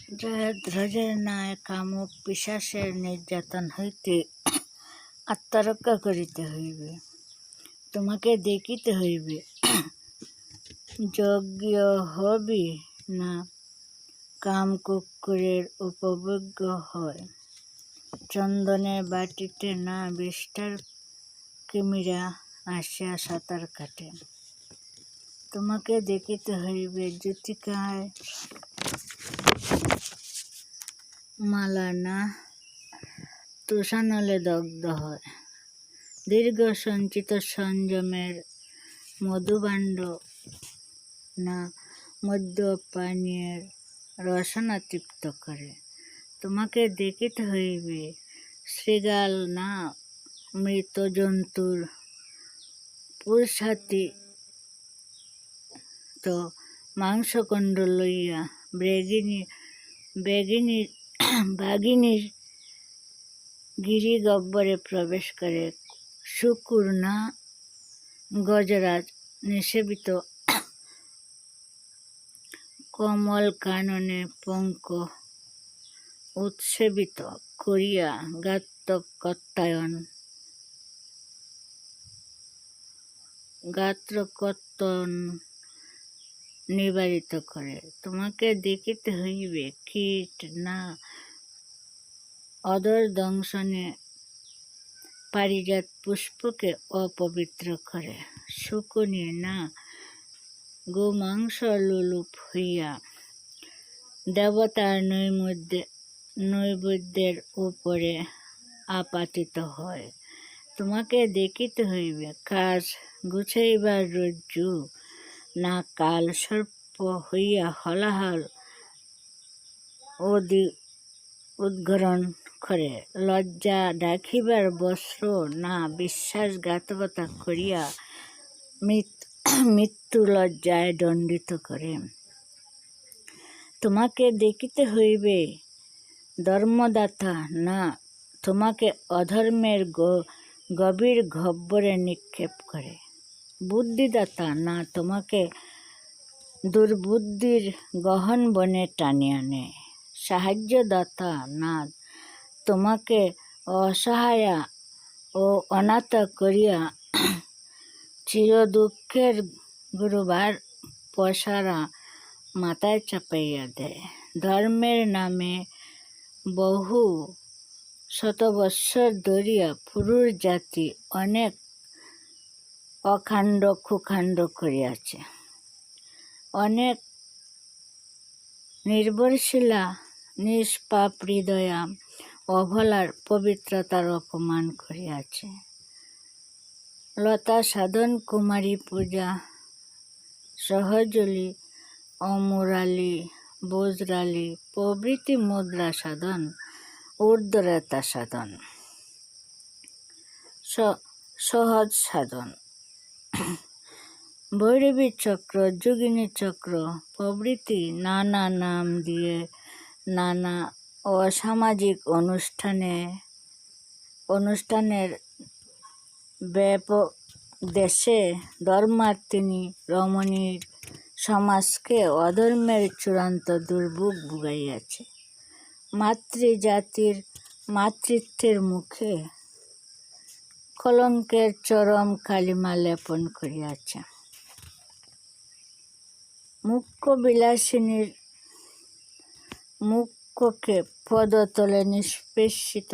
জয়ধ্বজের ন্যায় কামুক পিশাচের নির্যাতন হইতে আত্মরক্ষা করিতে হইবে। তোমাকে দেখিতে হইবে যজ্ঞ হবি না কামকুক্কুরের উপভোগ্য হয়। চন্দনের বাটিতে না বিষ্ঠার কিমিরা আসিয়া সাঁতার কাটে। তোমাকে দেখিতে হইবে জ্যোতিকায় মালা না তুষানলে দগ্ধ হয়। দীর্ঘ সঞ্চিত সংযমের মধুভাণ্ড না মদ্যপানীয়ের রসনা তৃপ্ত করে। তোমাকে দেখিতে হইবে শৃগাল না মৃত জন্তুর পুরুষাতীত মাংসকণ্ড লইয়া বাঘিনীর গিরিগহ্বরে প্রবেশ করে। শুকুর না গজরাজ নিষেবিত কমল কাননে পঙ্ক উৎসেবিত করিয়া গাত্রকর্তন নিবারিত করে। তোমাকে দেখিতে হইবে কীট না অধর দংশনে পারিজাত পুষ্পকে অপবিত্র করে। শকুনি না গোমাংস লোলুপ হইয়া দেবতার নৈবেদ্যের উপরে আপাতিত হয়। তোমাকে দেখিতে হইবে কাজ গুছাইবার রজ্জু না কাল সর্প হইয়া হলাহল উদ্গরণ করে। লজ্জা ঢাকিবার বস্ত্র না বিশ্বাসঘাতকতা করিয়া মৃত্যু লজ্জায় দণ্ডিত করে। তোমাকে দেখিতে হইবে ধর্মদাতা না তোমাকে অধর্মের গভীর গহ্বরে নিক্ষেপ করে। বুদ্ধিদাতা না তোমাকে দুর্বুদ্ধির গহন বনে টানিয়া নেয়। সাহায্যদাতা না তোমাকে অসহায়া ও অনাথ করিয়া চিরদুঃখের গুরুভার পসারা মাথায় চাপাইয়া দেয়। ধর্মের নামে বহু শতবৎসর ধরিয়া পুরুষ জাতি অনেক অকাণ্ড কুকাণ্ড করিয়াছে। অনেক নির্ভরশীলা নিষ্পাপ হৃদয়া অবলার পবিত্রতার অপমান করিয়াছে। লতা সাধন কুমারী পূজা সহজলি অমুরালি বজ্রালি প্রভৃতি মুদ্রা সাধন ঊর্ধ্বরেতা সাধন সহজ সাধন। ভৈরবী চক্র যোগিনী চক্র প্রভৃতি নানা নাম দিয়ে নানা অসামাজিক অনুষ্ঠানের ব্যাপক দেশে ধর্মার্থিনী রমণীর সমাজকে অধর্মের চূড়ান্ত দুর্ভোগ ভুগাইয়াছে। মাতৃজাতির মাতৃত্বের মুখে কলঙ্কের চরম কালিমা লেপন করিয়াছে। মুখ্য বিলাসিনীর মুখকে পদতলে নিষ্পেষিত